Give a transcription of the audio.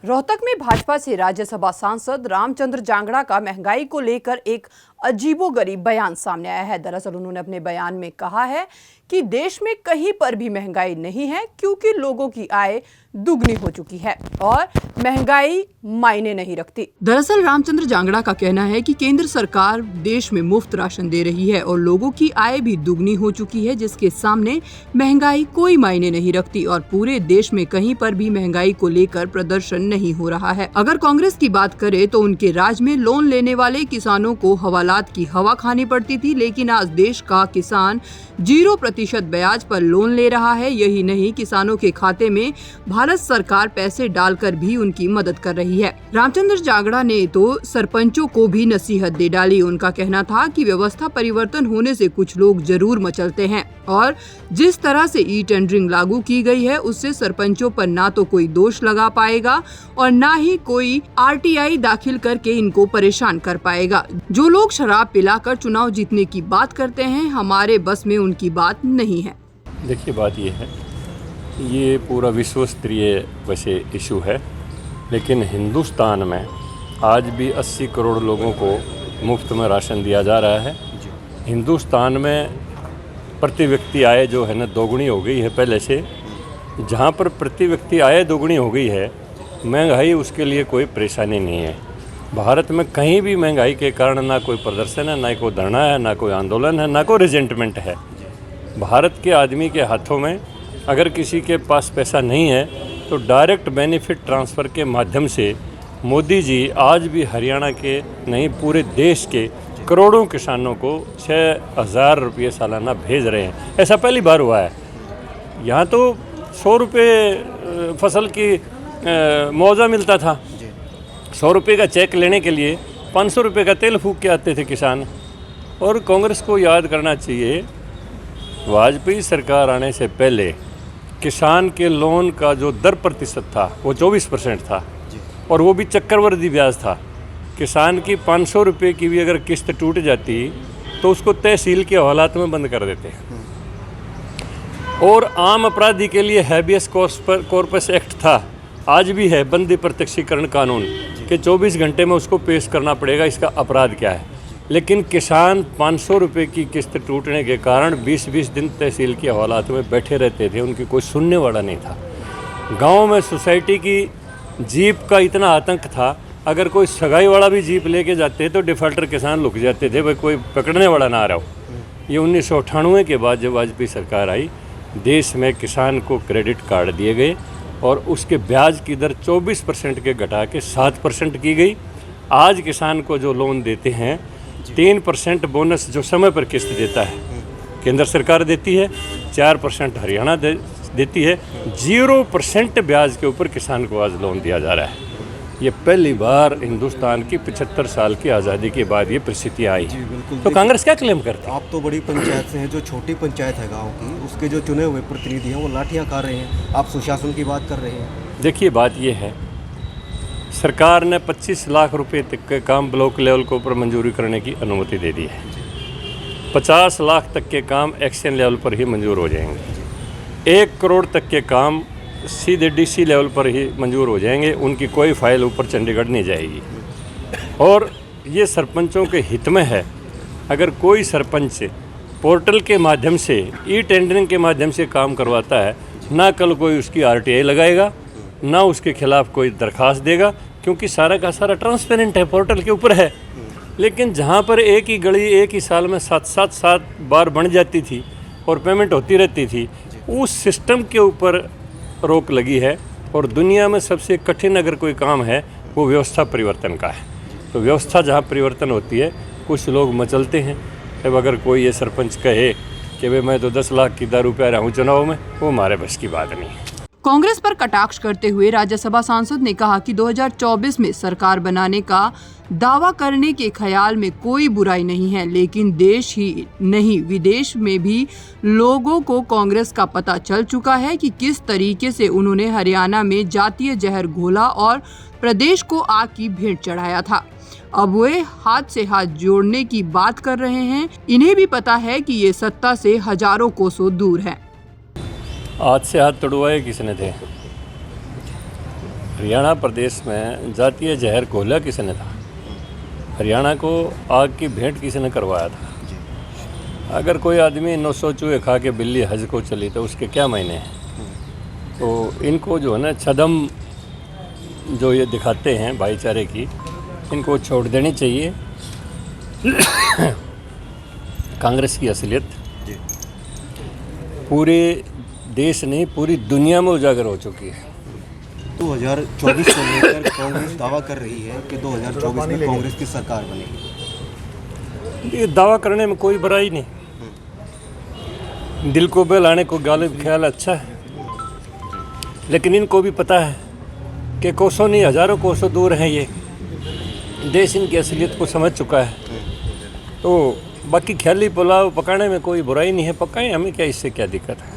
रोहतक में भाजपा से राज्यसभा सांसद रामचंद्र जांगड़ा का महंगाई को लेकर एक अजीबोगरीब बयान सामने आया है। दरअसल उन्होंने अपने बयान में कहा है कि देश में कहीं पर भी महंगाई नहीं है क्योंकि लोगों की आय दुगनी हो चुकी है और महंगाई मायने नहीं रखती। दरअसल रामचंद्र जांगड़ा का कहना है कि केंद्र सरकार देश में मुफ्त राशन दे रही है और लोगों की आय भी दुगनी हो चुकी है, जिसके सामने महंगाई कोई मायने नहीं रखती और पूरे देश में कहीं पर भी महंगाई को लेकर प्रदर्शन नहीं हो रहा है। अगर कांग्रेस की बात करें तो उनके राज में लोन लेने वाले किसानों को हवालात की हवा खानी पड़ती थी, लेकिन आज देश का किसान 0% ब्याज पर लोन ले रहा है। यही नहीं, किसानों के खाते में भारत सरकार पैसे डालकर भी उनकी मदद कर रही है। रामचंद्र जांगड़ा ने तो सरपंचों को भी नसीहत दे डाली। उनका कहना था कि व्यवस्था परिवर्तन होने से कुछ लोग जरूर मचलते हैं और जिस तरह से ई टेंडरिंग लागू की गई है उससे सरपंचों पर ना तो कोई दोष लगा पाएगा और ना ही कोई RTI दाखिल करके इनको परेशान कर पाएगा। जो लोग शराब पिलाकर चुनाव जीतने की बात करते हैं, हमारे बस में उनकी बात नहीं है। देखिए, बात ये है, ये पूरा विश्व स्तरीय वैसे इशू है, लेकिन हिंदुस्तान में आज भी 80 करोड़ लोगों को मुफ्त में राशन दिया जा रहा है। हिंदुस्तान में प्रति व्यक्ति आय जो है ना दोगुनी हो गई है पहले से। जहाँ पर प्रति व्यक्ति आय दोगुनी हो गई है, महंगाई उसके लिए कोई परेशानी नहीं है। भारत में कहीं भी महंगाई के कारण ना कोई प्रदर्शन है, ना कोई धरना है, ना कोई आंदोलन है, ना कोई रिजेंटमेंट है। भारत के आदमी के हाथों में अगर किसी के पास पैसा नहीं है तो डायरेक्ट बेनिफिट ट्रांसफ़र के माध्यम से मोदी जी आज भी हरियाणा के नहीं पूरे देश के करोड़ों किसानों को 6,000 रुपये सालाना भेज रहे हैं। ऐसा पहली बार हुआ है। यहाँ तो 100 रुपये फसल की मुआवजा मिलता था। 100 रुपये का चेक लेने के लिए 500 रुपये का तेल फूंक के आते थे किसान। और कांग्रेस को याद करना चाहिए, वाजपेयी सरकार आने से पहले किसान के लोन का जो दर प्रतिशत था वो 24% था और वो भी चक्रवृद्धि ब्याज था। किसान की 500 रुपये की भी अगर किस्त टूट जाती तो उसको तहसील के हवालात में बंद कर देते। और आम अपराधी के लिए हैबियस कॉर्पस एक्ट था, आज भी है, बंदी प्रत्यक्षीकरण कानून के 24 घंटे में उसको पेश करना पड़ेगा इसका अपराध क्या है। लेकिन किसान 500 रुपये की किस्त टूटने के कारण 20-20 दिन तहसील के हवालात में बैठे रहते थे, उनकी कोई सुनने वाला नहीं था। गांव में सोसाइटी की जीप का इतना आतंक था, अगर कोई सगाई वाला भी जीप लेके जाते तो डिफ़ॉल्टर किसान लुक जाते थे, भाई कोई पकड़ने वाला ना आ रहा हो। ये 1998 के बाद जब वाजपेयी सरकार आई, देश में किसान को क्रेडिट कार्ड दिए गए और उसके ब्याज की दर 24% के घटा के 7% की गई। आज किसान को जो लोन देते हैं 3% बोनस जो समय पर किस्त देता है केंद्र सरकार देती है, 4% हरियाणा देती है, 0% ब्याज के ऊपर किसान को आज लोन दिया जा रहा है। ये पहली बार हिंदुस्तान की 75 साल की आज़ादी के बाद ये परिस्थिति आई। तो कांग्रेस क्या क्लेम करती है? आप तो बड़ी पंचायत से हैं, जो छोटी पंचायत है गांव की, उसके जो चुने हुए प्रतिनिधि हैं वो लाठियां खा रहे हैं, आप सुशासन की बात कर रहे हैं। देखिए, बात ये है, सरकार ने 25 लाख रुपए तक के काम ब्लॉक लेवल के ऊपर मंजूरी करने की अनुमति दे दी है। 50 लाख तक के काम एक्शन लेवल पर ही मंजूर हो जाएंगे। 1 करोड़ तक के काम सीधे DC लेवल पर ही मंजूर हो जाएंगे, उनकी कोई फाइल ऊपर चंडीगढ़ नहीं जाएगी। और ये सरपंचों के हित में है। अगर कोई सरपंच पोर्टल के माध्यम से, ई टेंडरिंग के माध्यम से काम करवाता है, ना कल कोई उसकी RTI लगाएगा, ना उसके खिलाफ कोई दरखास्त देगा, क्योंकि सारा का सारा ट्रांसपेरेंट है, पोर्टल के ऊपर है। लेकिन जहाँ पर एक ही गली एक ही साल में 7 बार बन जाती थी और पेमेंट होती रहती थी, उस सिस्टम के ऊपर रोक लगी है। और दुनिया में सबसे कठिन अगर कोई काम है वो व्यवस्था परिवर्तन का है। तो व्यवस्था जहाँ परिवर्तन होती है, कुछ लोग मचलते हैं। अब अगर कोई ये सरपंच कहे कि भाई मैं तो 10 लाख की दारू पी रहा हूँ चुनाव में, वो हमारे बस की बात नहीं है। कांग्रेस पर कटाक्ष करते हुए राज्यसभा सांसद ने कहा कि 2024 में सरकार बनाने का दावा करने के ख्याल में कोई बुराई नहीं है, लेकिन देश ही नहीं विदेश में भी लोगों को कांग्रेस का पता चल चुका है कि किस तरीके से उन्होंने हरियाणा में जातीय जहर घोला और प्रदेश को आग की भेंट चढ़ाया था। अब वे हाथ से हाथ जोड़ने की बात कर रहे हैं। इन्हें भी पता है कि ये सत्ता से हजारों कोसों दूर है। हाथ से हाथ तोड़वाए किसने थे? हरियाणा प्रदेश में जातीय जहर घोला किसने था? हरियाणा को आग की भेंट किसने करवाया था? अगर कोई आदमी 900 चूहे खा के बिल्ली हज को चली तो उसके क्या मायने हैं? तो इनको जो है ना छदम जो ये दिखाते हैं भाईचारे की, इनको छोड़ देनी चाहिए। कांग्रेस की असलियत पूरे देश नहीं पूरी दुनिया में उजागर हो चुकी है। 2024 को लेकर कांग्रेस दावा कर रही है कि 2024 में कांग्रेस की सरकार बनेगी। ये दावा करने में कोई बुराई नहीं, दिल को बहलाने को गालिब ख्याल अच्छा है, लेकिन इनको भी पता है कि कोसों नहीं हज़ारों कोसों दूर हैं ये देश, इनकी असलियत को समझ चुका है। तो बाकी ख्याली पुलाव पकाने में कोई बुराई नहीं है, पकाएं, हमें क्या, इससे क्या दिक्कत है।